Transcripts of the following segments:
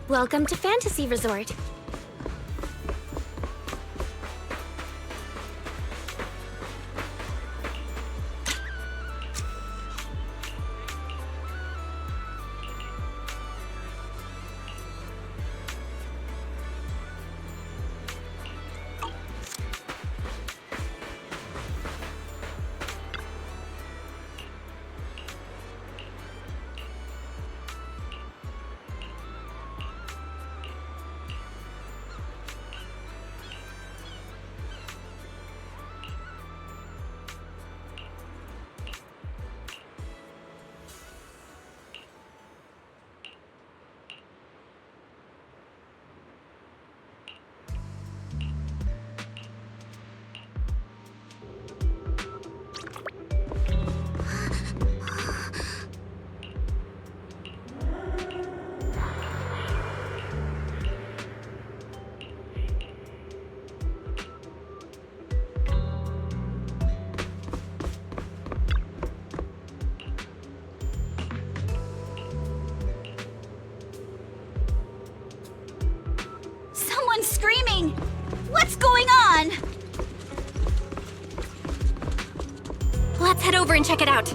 Welcome to Fantasy Resort. Screaming! What's going on? Let's head over and check it out.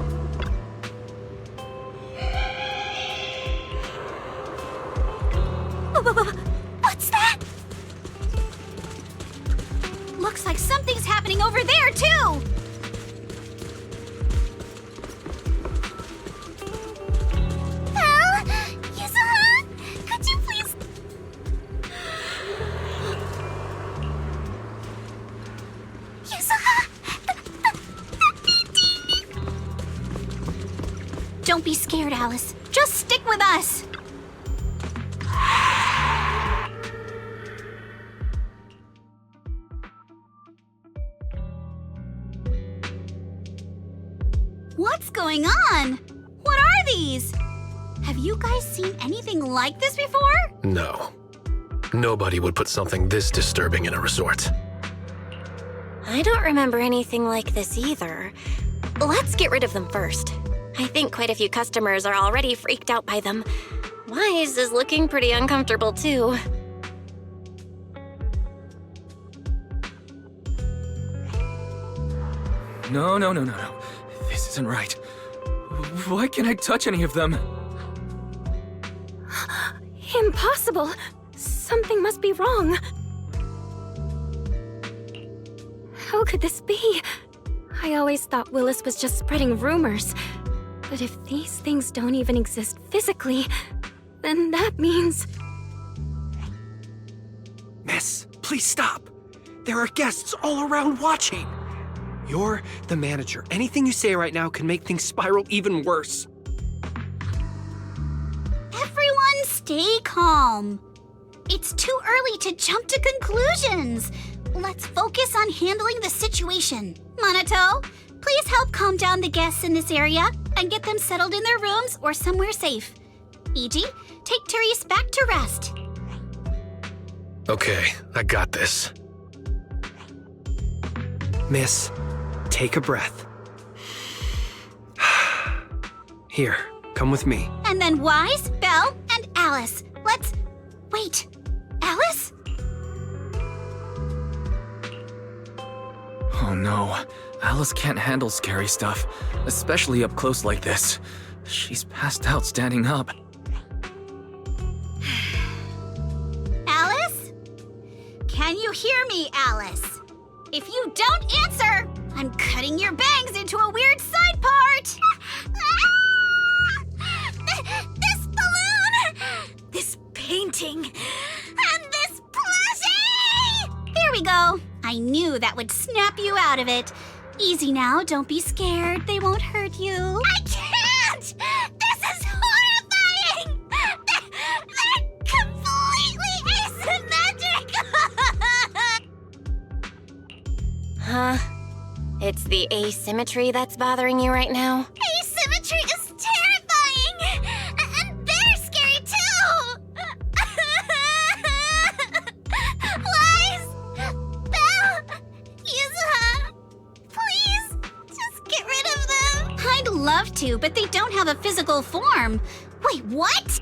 What's that? Looks like something's happening over there, too! Don't be scared, Alice. Just stick with us. What's going on? What are these? Have you guys seen anything like this before? No. Nobody would put something this disturbing in a resort. I don't remember anything like this either. Let's get rid of them first. I think quite a few customers are already freaked out by them. Wise is looking pretty uncomfortable, too. No. This isn't right. Why can't I touch any of them? Impossible! Something must be wrong. How could this be? I always thought Willis was just spreading rumors. But if these things don't even exist physically, then that means... Miss, please stop. There are guests all around watching. You're the manager. Anything you say right now can make things spiral even worse. Everyone stay calm. It's too early to jump to conclusions. Let's focus on handling the situation. Monato, please help calm down the guests in this area and get them settled in their rooms or somewhere safe. E.G., take Therese back to rest. Okay, I got this. Miss, take a breath. Here, come with me. And then Wise, Belle, and Alice. Let's... Wait, Alice? Oh no, Alice can't handle scary stuff, especially up close like this. She's passed out standing up. Alice? Can you hear me, Alice? If you don't answer, I'm cutting your bangs into a weird side part! This balloon! This painting! And this plushie! There we go. I knew that would snap you out of it. Easy now, don't be scared. They won't hurt you. I can't! This is horrifying! They're completely asymmetrical! Huh? It's the asymmetry that's bothering you right now? Asymmetry is terrifying! And they're scary too! Wise! Belle! Yuzuha! Please, just get rid of them! I'd love to, but they don't have a physical form. Wait, what?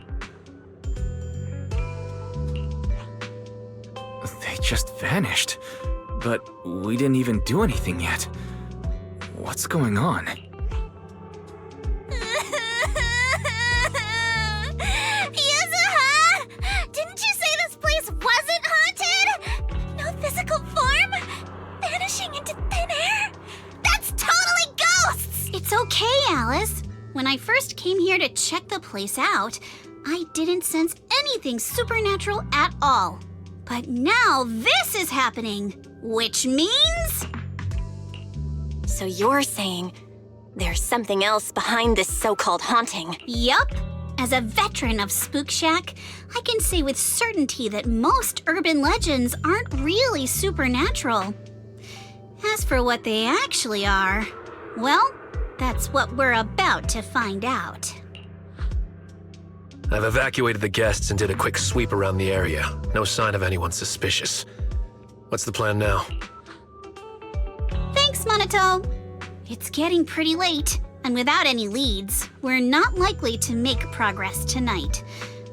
just vanished. But we didn't even do anything yet. What's going on? Yuzuha! Didn't you say this place wasn't haunted? No physical form? Vanishing into thin air? That's totally ghosts! It's okay, Alice. When I first came here to check the place out, I didn't sense anything supernatural at all. But now this is happening, which means... So you're saying there's something else behind this so-called haunting? Yup. As a veteran of Spook Shack, I can say with certainty that most urban legends aren't really supernatural. As for what they actually are, well, that's what we're about to find out. I've evacuated the guests and did a quick sweep around the area. No sign of anyone suspicious. What's the plan now? Thanks, Monato. It's getting pretty late, and without any leads, we're not likely to make progress tonight.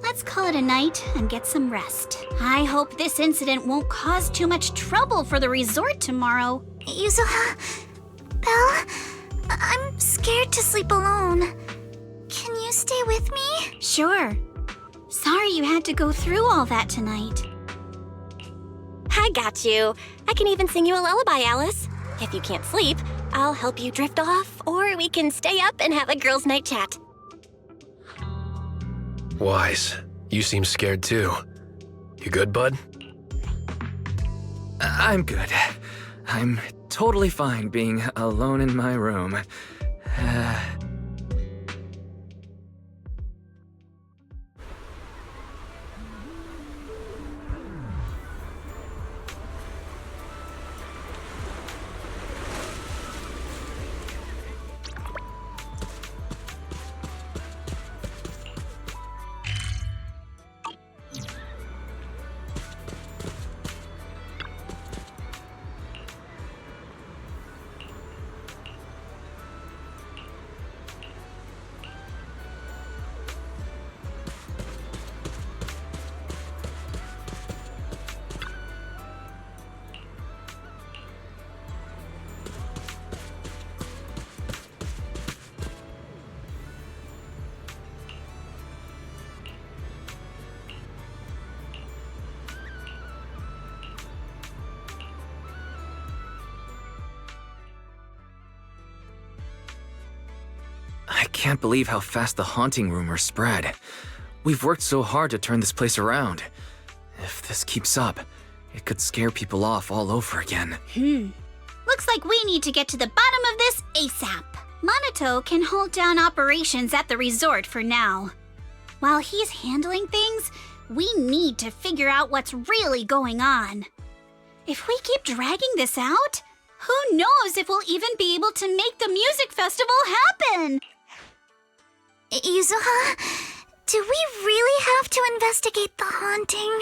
Let's call it a night and get some rest. I hope this incident won't cause too much trouble for the resort tomorrow. Yuzuha, Belle, I'm scared to sleep alone. Can you stay with me? Sure. Sorry you had to go through all that tonight. I got you. I can even sing you a lullaby, Alice. If you can't sleep, I'll help you drift off, or we can stay up and have a girls' night chat. Wise, you seem scared too. You good, bud? I'm good. I'm totally fine being alone in my room. I can't believe how fast the haunting rumors spread. We've worked so hard to turn this place around. If this keeps up, it could scare people off all over again. Looks like we need to get to the bottom of this ASAP. Monato can hold down operations at the resort for now. While he's handling things, we need to figure out what's really going on. If we keep dragging this out, who knows if we'll even be able to make the music festival happen? Yuzuha, do we really have to investigate the haunting?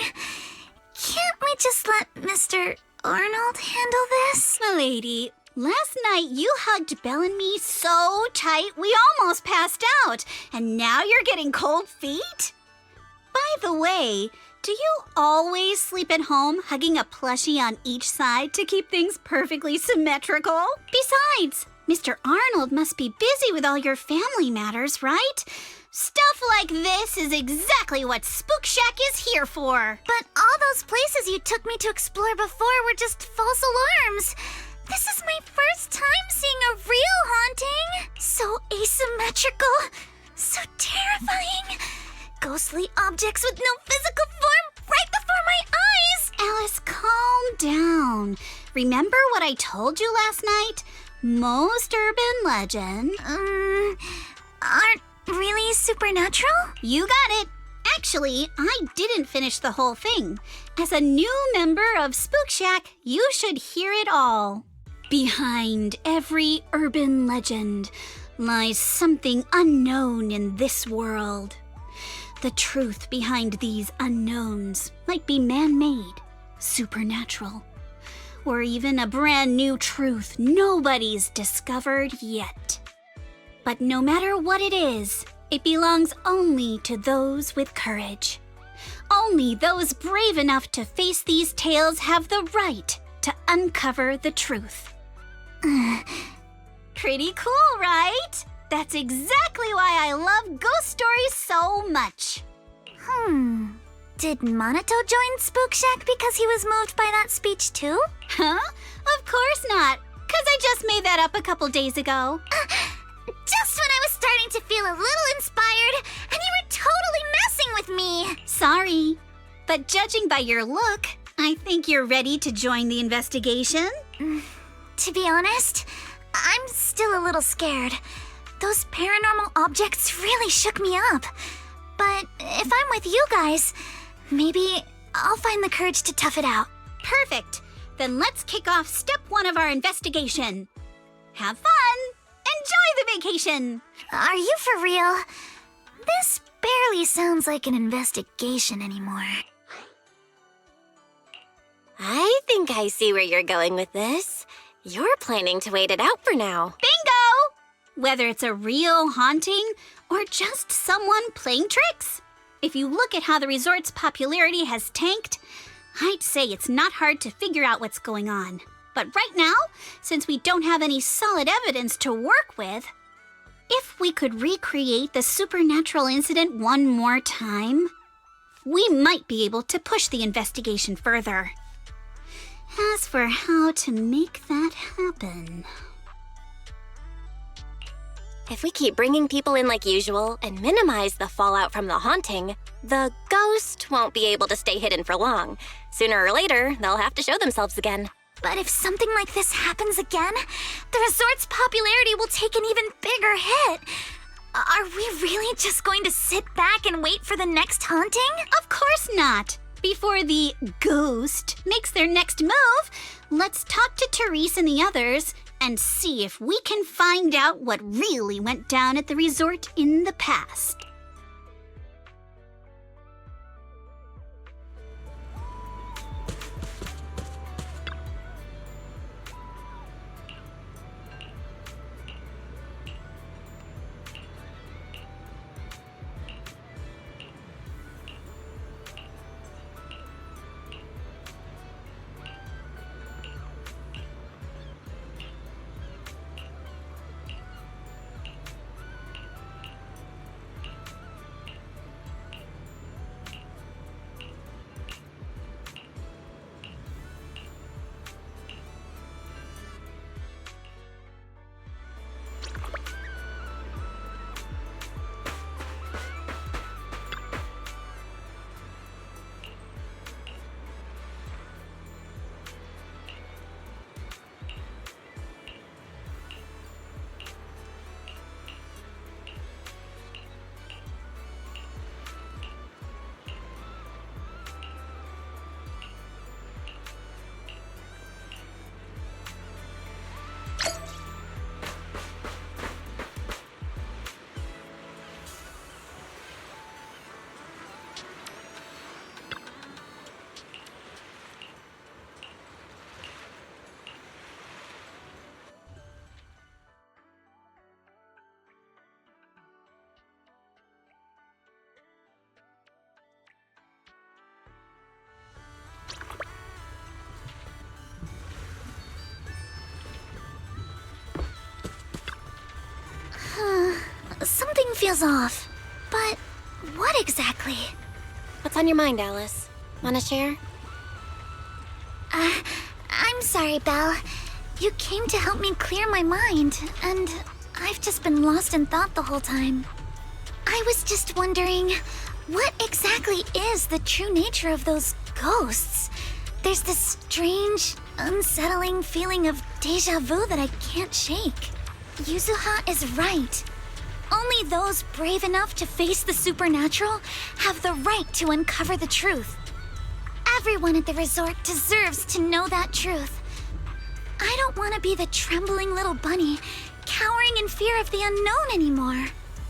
Can't we just let Mr. Arnold handle this? Milady, last night you hugged Belle and me so tight we almost passed out, and now you're getting cold feet? By the way, do you always sleep at home hugging a plushie on each side to keep things perfectly symmetrical? Besides, Mr. Arnold must be busy with all your family matters, right? Stuff like this is exactly what Spook Shack is here for. But all those places you took me to explore before were just false alarms. This is my first time seeing a real haunting. So asymmetrical, so terrifying. Ghostly objects with no physical form right before my eyes. Alice, calm down. Remember what I told you last night? Most urban legends aren't really supernatural? You got it. Actually, I didn't finish the whole thing. As a new member of Spook Shack, you should hear it all. Behind every urban legend lies something unknown in this world. The truth behind these unknowns might be man-made, supernatural, or even a brand new truth nobody's discovered yet. But no matter what it is, it belongs only to those with courage. Only those brave enough to face these tales have the right to uncover the truth. Pretty cool, right? That's exactly why I love ghost stories so much. Did Monato join Spook Shack because he was moved by that speech too? Huh? Of course not. 'Cause I just made that up a couple days ago. Just when I was starting to feel a little inspired, and you were totally messing with me. Sorry. But judging by your look, I think you're ready to join the investigation. To be honest, I'm still a little scared. Those paranormal objects really shook me up. But if I'm with you guys, maybe I'll find the courage to tough it out. Perfect. Then let's kick off step 1 of our investigation. Have fun! Enjoy the vacation! Are you for real? This barely sounds like an investigation anymore. I think I see where you're going with this. You're planning to wait it out for now. Bingo! Whether it's a real haunting or just someone playing tricks. If you look at how the resort's popularity has tanked, I'd say it's not hard to figure out what's going on. But right now, since we don't have any solid evidence to work with, if we could recreate the supernatural incident one more time, we might be able to push the investigation further. As for how to make that happen... If we keep bringing people in like usual and minimize the fallout from the haunting, the ghost won't be able to stay hidden for long. Sooner or later, they'll have to show themselves again. But if something like this happens again, the resort's popularity will take an even bigger hit. Are we really just going to sit back and wait for the next haunting? Of course not. Before the ghost makes their next move, let's talk to Therese and the others and see if we can find out what really went down at the resort in the past. Something feels off. But what exactly? What's on your mind, Alice? Wanna share? I'm sorry, Belle. You came to help me clear my mind, and I've just been lost in thought the whole time. I was just wondering, what exactly is the true nature of those ghosts? There's this strange, unsettling feeling of déjà vu that I can't shake. Yuzuha is right. Only those brave enough to face the supernatural have the right to uncover the truth. Everyone at the resort deserves to know that truth. I don't want to be the trembling little bunny, cowering in fear of the unknown anymore.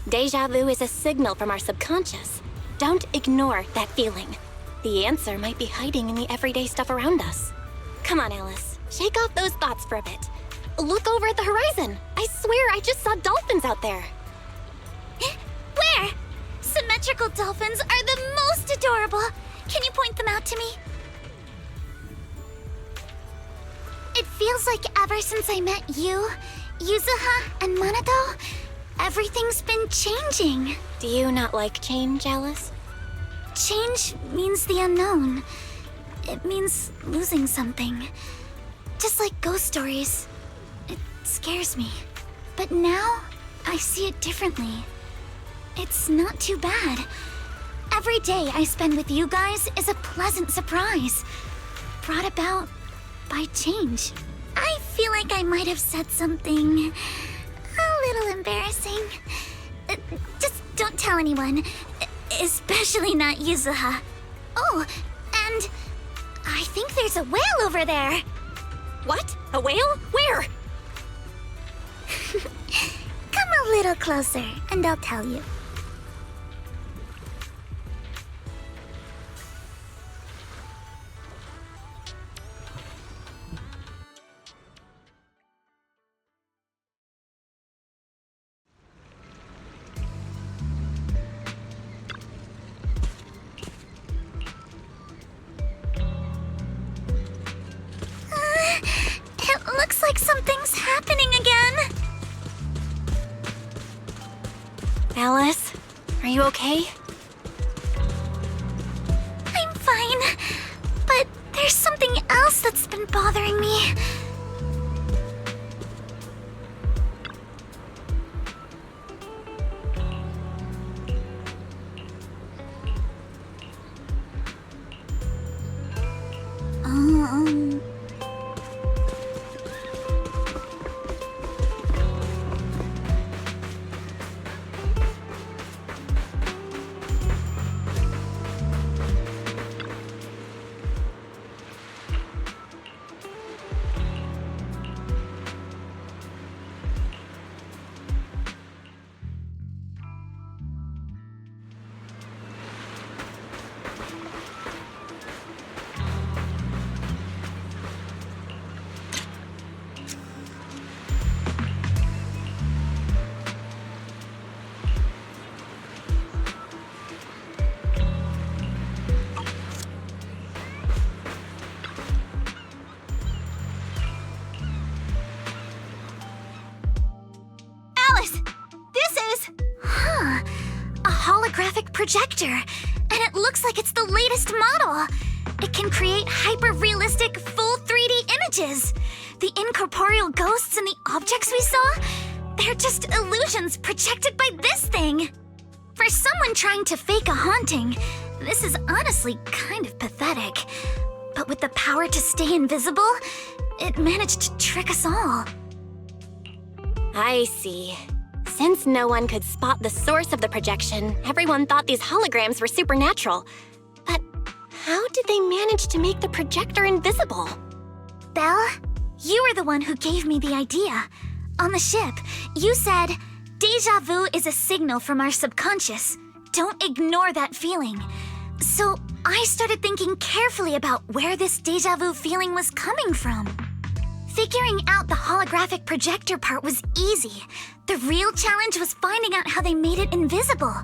Deja vu is a signal from our subconscious. Don't ignore that feeling. The answer might be hiding in the everyday stuff around us. Come on, Alice. Shake off those thoughts for a bit. Look over at the horizon. I swear I just saw dolphins out there. Where? Symmetrical dolphins are the most adorable. Can you point them out to me? It feels like ever since I met you, Yuzuha, and Monado, everything's been changing. Do you not like change, Alice? Change means the unknown. It means losing something. Just like ghost stories. It scares me. But now, I see it differently. It's not too bad. Every day I spend with you guys is a pleasant surprise, brought about by change. I feel like I might have said something a little embarrassing. Just don't tell anyone, especially not Yuzuha. Oh, and I think there's a whale over there. What? A whale? Where? Come a little closer, and I'll tell you. It looks like something's happening again. Alice, are you okay? I'm fine, but there's something else that's been bothering me. Um... A holographic projector, and it looks like it's the latest model. It can create hyper-realistic, full 3D images. The incorporeal ghosts and the objects we saw, they're just illusions projected by this thing. For someone trying to fake a haunting, this is honestly kind of pathetic. But with the power to stay invisible, it managed to trick us all. I see. Since no one could spot the source of the projection, everyone thought these holograms were supernatural. But how did they manage to make the projector invisible? Belle, you were the one who gave me the idea. On the ship, you said, "Deja vu is a signal from our subconscious. Don't ignore that feeling." So I started thinking carefully about where this deja vu feeling was coming from. Figuring out the holographic projector part was easy. The real challenge was finding out how they made it invisible.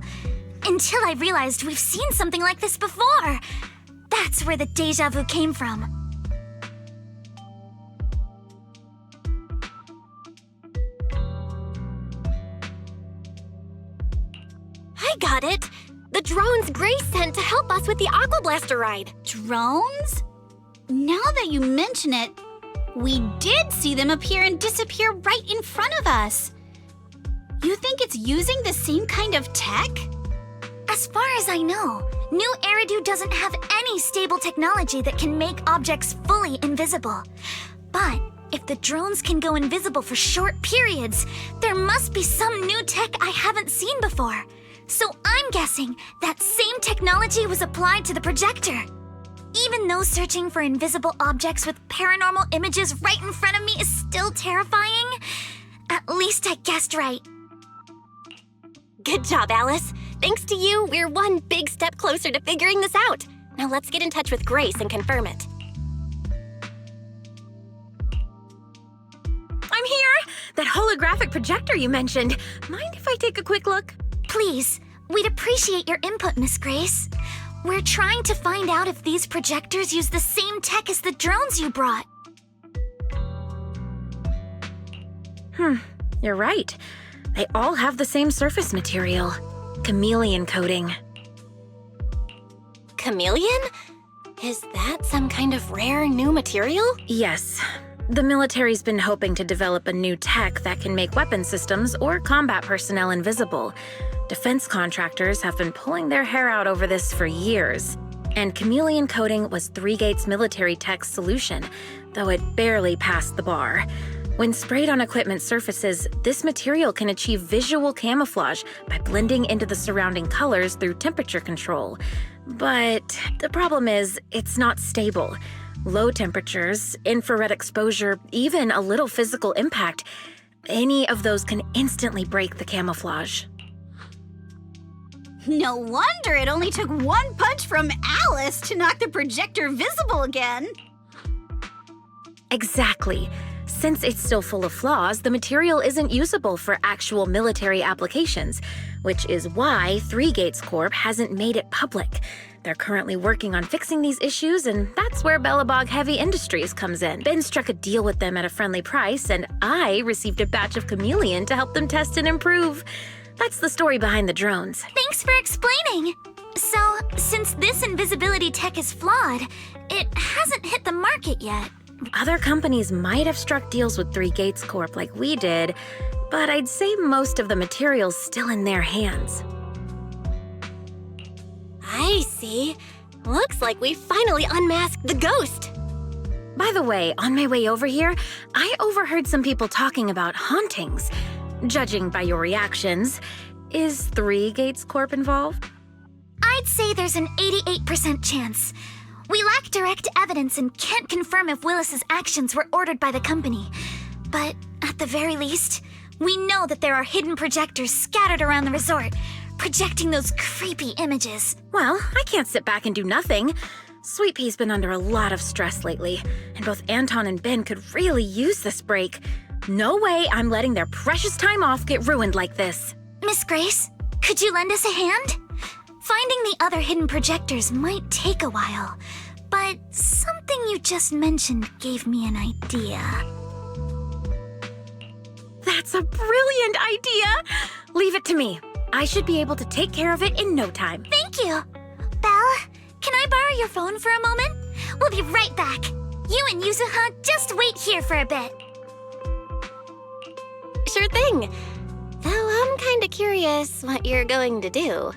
Until I realized we've seen something like this before. That's where the deja vu came from. I got it! The drones Grace sent to help us with the Aqua Blaster ride. Drones? Now that you mention it, we did see them appear and disappear right in front of us. You think it's using the same kind of tech? As far as I know, New Eridu doesn't have any stable technology that can make objects fully invisible. But if the drones can go invisible for short periods, there must be some new tech I haven't seen before. So I'm guessing that same technology was applied to the projector. Even though searching for invisible objects with paranormal images right in front of me is still terrifying, at least I guessed right. Good job, Alice. Thanks to you, we're one big step closer to figuring this out. Now let's get in touch with Grace and confirm it. I'm here! That holographic projector you mentioned. Mind if I take a quick look? Please, we'd appreciate your input, Miss Grace. We're trying to find out if these projectors use the same tech as the drones you brought. You're right. They all have the same surface material. Chameleon coating. Chameleon? Is that some kind of rare new material? Yes. The military's been hoping to develop a new tech that can make weapon systems or combat personnel invisible. Defense contractors have been pulling their hair out over this for years. And chameleon coating was Three Gates military tech's solution, though it barely passed the bar. When sprayed on equipment surfaces, this material can achieve visual camouflage by blending into the surrounding colors through temperature control. But the problem is, it's not stable. Low temperatures, infrared exposure, even a little physical impact, any of those can instantly break the camouflage. No wonder it only took one punch from Alice to knock the projector visible again. Exactly. Since it's still full of flaws, the material isn't usable for actual military applications, which is why Three Gates Corp hasn't made it public. They're currently working on fixing these issues, and that's where Bellabog Heavy Industries comes in. Ben struck a deal with them at a friendly price, and I received a batch of chameleon to help them test and improve. That's the story behind the drones. Thanks for explaining. So, since this invisibility tech is flawed, it hasn't hit the market yet. Other companies might have struck deals with Three Gates Corp like we did, but I'd say most of the material's still in their hands. I see. Looks like we finally unmasked the ghost. By the way, on my way over here, I overheard some people talking about hauntings. Judging by your reactions, is Three Gates Corp involved? I'd say there's an 88% chance. We lack direct evidence and can't confirm if Willis's actions were ordered by the company. But at the very least, we know that there are hidden projectors scattered around the resort, projecting those creepy images. Well, I can't sit back and do nothing. Sweet Pea's been under a lot of stress lately, and both Anton and Ben could really use this break. No way I'm letting their precious time off get ruined like this. Miss Grace, could you lend us a hand? Finding the other hidden projectors might take a while, but something you just mentioned gave me an idea. That's a brilliant idea! Leave it to me. I should be able to take care of it in no time. Thank you. Belle, can I borrow your phone for a moment? We'll be right back. You and Yuzuha just wait here for a bit. Sure thing. Though I'm kinda curious what you're going to do.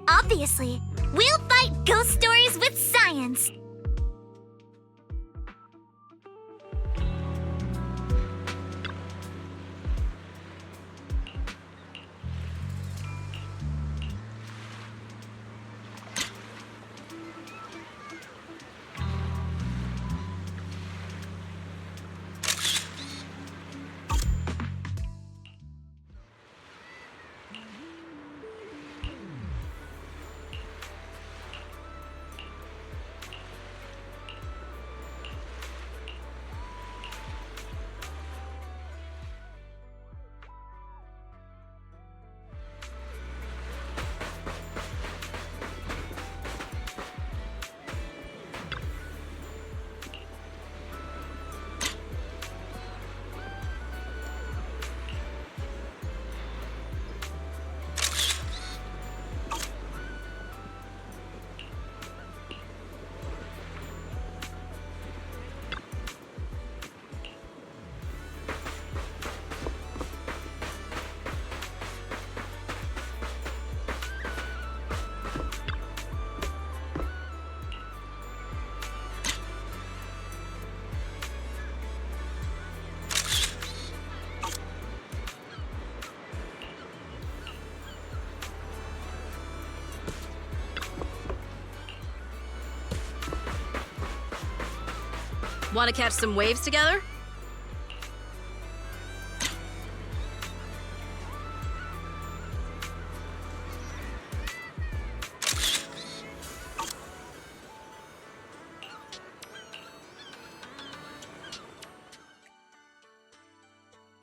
Obviously, we'll fight ghost stories with science. Want to catch some waves together?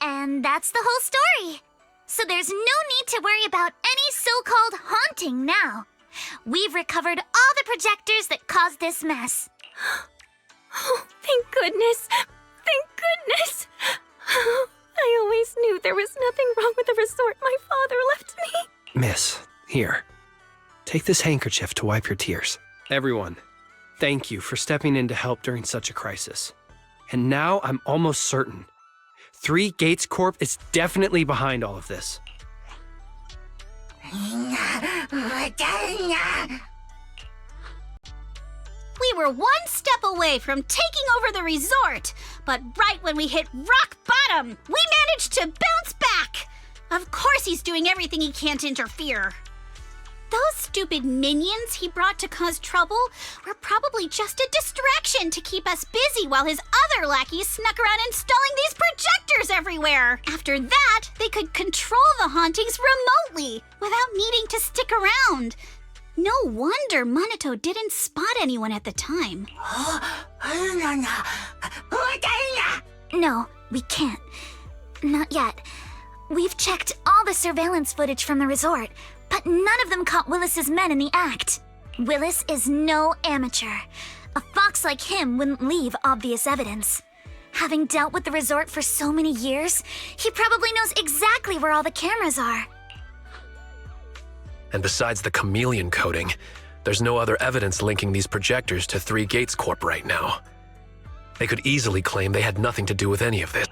And that's the whole story. So there's no need to worry about any so-called haunting now. We've recovered all the projectors that caused this mess. Oh, thank goodness. Thank goodness. I always knew there was nothing wrong with the resort my father left me. Miss, here. Take this handkerchief to wipe your tears. Everyone, thank you for stepping in to help during such a crisis. And now I'm almost certain. 3 Gates Corp is definitely behind all of this. We were one step away from taking over the resort, but right when we hit rock bottom, we managed to bounce back. Of course he's doing everything he can to interfere. Those stupid minions he brought to cause trouble were probably just a distraction to keep us busy while his other lackeys snuck around installing these projectors everywhere. After that, they could control the hauntings remotely without needing to stick around. No wonder Monato didn't spot anyone at the time. No, we can't. Not yet. We've checked all the surveillance footage from the resort, but none of them caught Willis's men in the act. Willis is no amateur. A fox like him wouldn't leave obvious evidence. Having dealt with the resort for so many years, he probably knows exactly where all the cameras are. And besides the chameleon coating, there's no other evidence linking these projectors to 3 Gates Corp right now. They could easily claim they had nothing to do with any of this.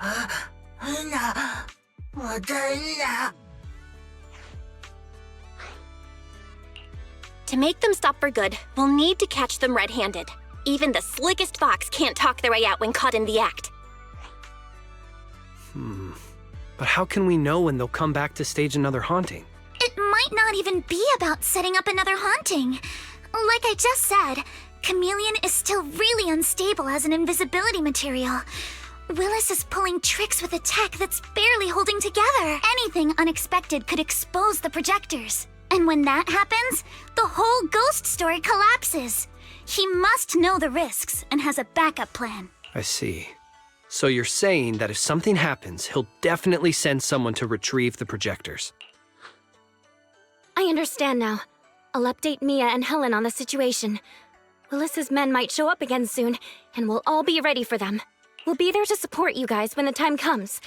To make them stop for good, we'll need to catch them red-handed. Even the slickest fox can't talk their way out when caught in the act. But how can we know when they'll come back to stage another haunting? It might not even be about setting up another haunting. Like I just said, Chameleon is still really unstable as an invisibility material. Willis is pulling tricks with a tech that's barely holding together. Anything unexpected could expose the projectors. And when that happens, the whole ghost story collapses. He must know the risks and has a backup plan. I see. So you're saying that if something happens, he'll definitely send someone to retrieve the projectors. I understand now. I'll update Mia and Helen on the situation. Willis's men might show up again soon, and we'll all be ready for them. We'll be there to support you guys when the time comes.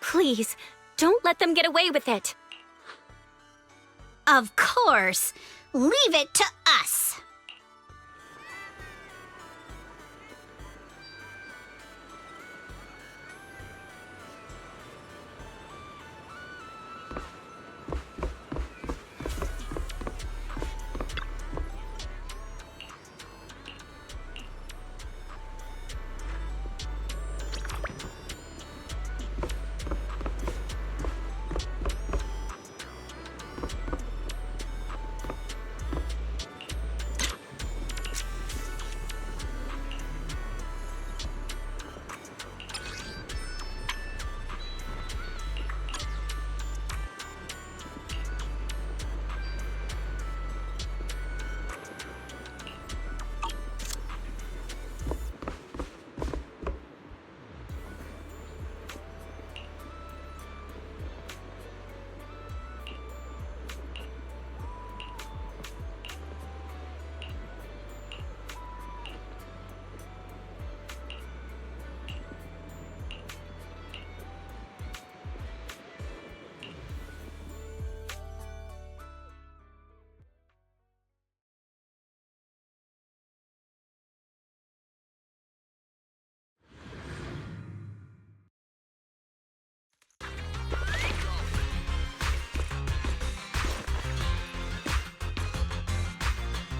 Please, don't let them get away with it. Of course. Leave it to us.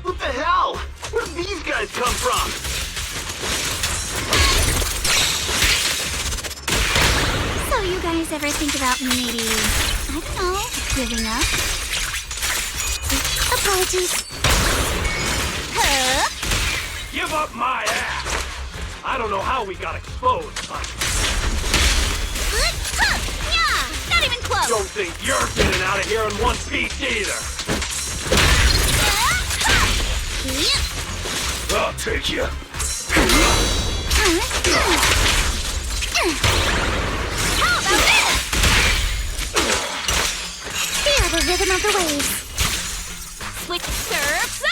What the hell? Where did these guys come from? So you guys ever think about maybe, I don't know, giving up? Apologies. Huh? Give up my ass! I don't know how we got exposed, but Yeah, not even close. don't think you're getting out of here in one piece either. I'll take you. How about this? Feel the rhythm of the waves. quick serve.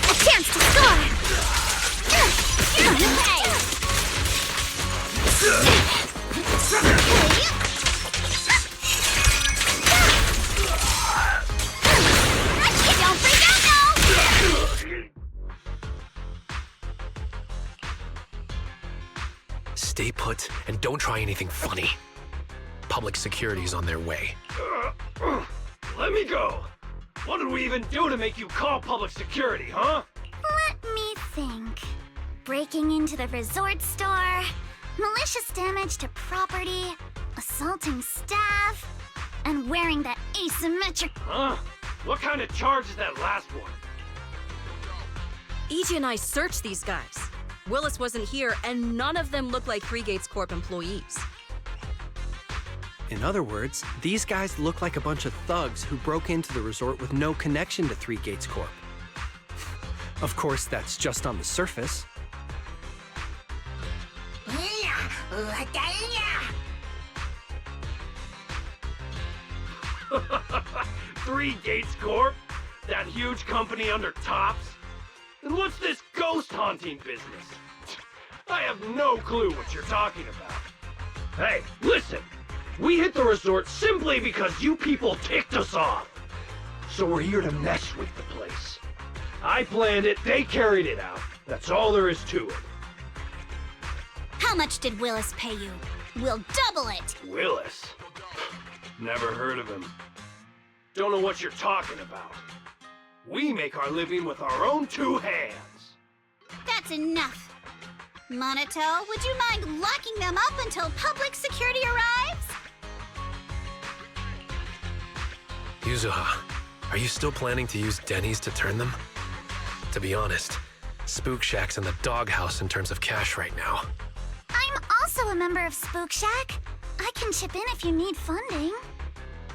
A chance to score. You're gonna pay. Don't freak out now. Stay put and don't try anything funny. Public security's on their way. Let me go. What did we even do to make you call public security, huh? Let me think. Breaking into the resort store, malicious damage to property, assaulting staff, and wearing that asymmetric... Huh? What kind of charge is that last one? EJ and I searched these guys. Willis wasn't here, and none of them look like Three Gates Corp employees. In other words, these guys look like a bunch of thugs who broke into the resort with no connection to Three Gates Corp. Of course, that's just on the surface. Three Gates Corp? That huge company under Tops? And what's this ghost haunting business? I have no clue what you're talking about. Hey, listen! We hit the resort simply because you people ticked us off. So we're here to mess with the place. I planned it, they carried it out. That's all there is to it. How much did Willis pay you? We'll double it. Willis? Never heard of him. Don't know what you're talking about. We make our living with our own two hands. That's enough. Monato, would you mind locking them up until public security arrives? Yuzuha, are you still planning to use Denny's to turn them? To be honest, Spook Shack's in the doghouse in terms of cash right now. I'm also a member of Spook Shack. I can chip in if you need funding.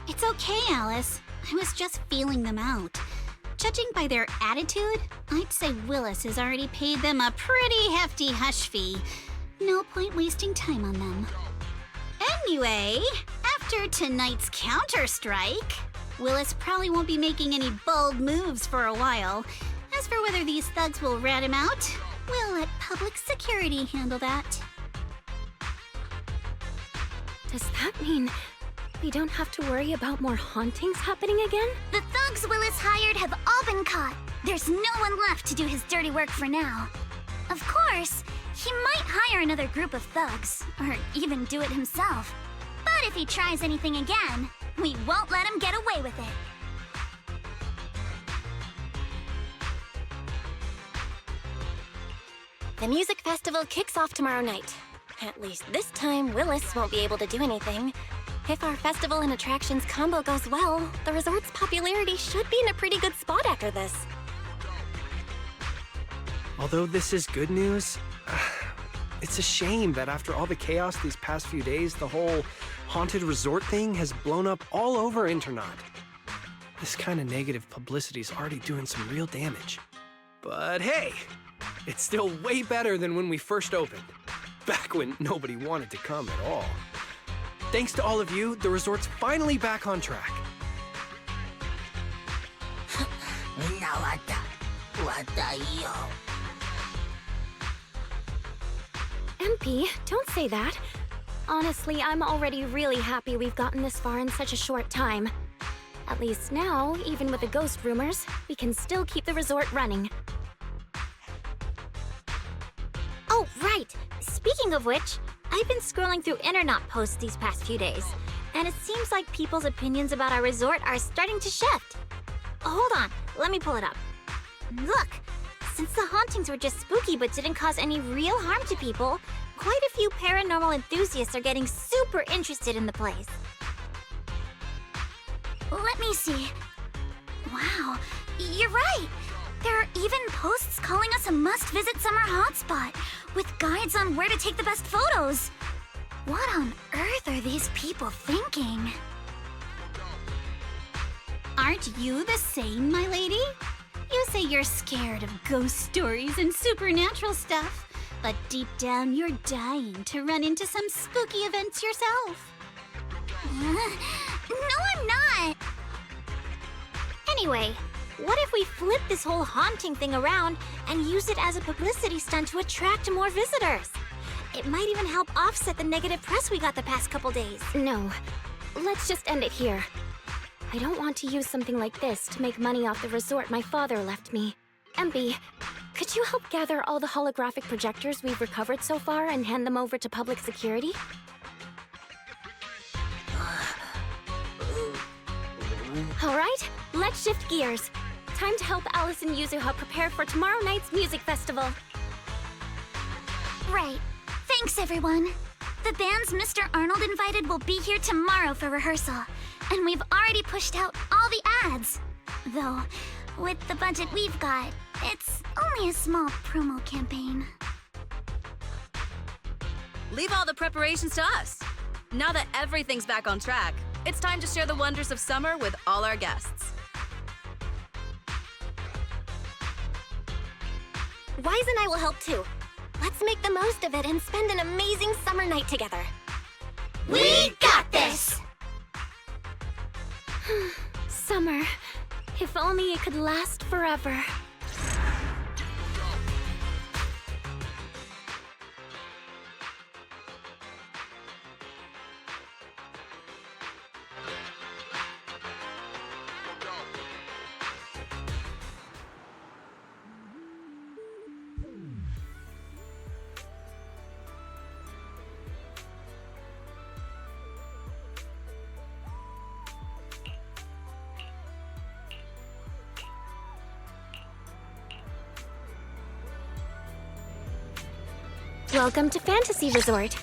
It's okay, Alice. I was just feeling them out. Judging by their attitude, I'd say Willis has already paid them a pretty hefty hush fee. No point wasting time on them. Anyway, after tonight's counter-strike, Willis probably won't be making any bold moves for a while. As for whether these thugs will rat him out, we'll let public security handle that. Does that mean we don't have to worry about more hauntings happening again? The thugs Willis hired have all been caught. There's no one left to do his dirty work for now. Of course, he might hire another group of thugs, or even do it himself. But if he tries anything again, we won't let him get away with it. The music festival kicks off tomorrow night. At least this time, Willis won't be able to do anything. If our festival and attractions combo goes well, the resort's popularity should be in a pretty good spot after this. Although this is good news, it's a shame that after all the chaos these past few days, the whole haunted resort thing has blown up all over Internaut. This kind of negative publicity is already doing some real damage. But hey, it's still way better than when we first opened, back when nobody wanted to come at all. Thanks to all of you, the resort's finally back on track. MP, don't say that. Honestly, I'm already really happy we've gotten this far in such a short time. At least now, even with the ghost rumors, we can still keep the resort running. Oh, right! Speaking of which, I've been scrolling through Internaut posts these past few days, and it seems like people's opinions about our resort are starting to shift. Hold on, let me pull it up. Look, since the hauntings were just spooky but didn't cause any real harm to people, quite a few paranormal enthusiasts are getting super interested in the place. Let me see. Wow, you're right. There are even posts calling us a must-visit summer hotspot, with guides on where to take the best photos. What on earth are these people thinking? Aren't you the same, my lady? You say you're scared of ghost stories and supernatural stuff, but deep down you're dying to run into some spooky events yourself. No, I'm not. Anyway, What if we flip this whole haunting thing around and use it as a publicity stunt to attract more visitors? It might even help offset the negative press we got the past couple days. No, let's just end it here. I don't want to use something like this to make money off the resort my father left me. MP, could you help gather all the holographic projectors we've recovered so far and hand them over to public security? All right, let's shift gears. Time to help Alice and Yuzuha prepare for tomorrow night's music festival. Right. Thanks, everyone. The bands Mr. Arnold invited will be here tomorrow for rehearsal, and we've already pushed out all the ads. Though, with the budget we've got, it's only a small promo campaign. Leave all the preparations to us. Now that everything's back on track, it's time to share the wonders of summer with all our guests. Wise and I will help too. Let's make the most of it and spend an amazing summer night together. We got this! Summer. If only it could last forever. Welcome to Fantasy Resort.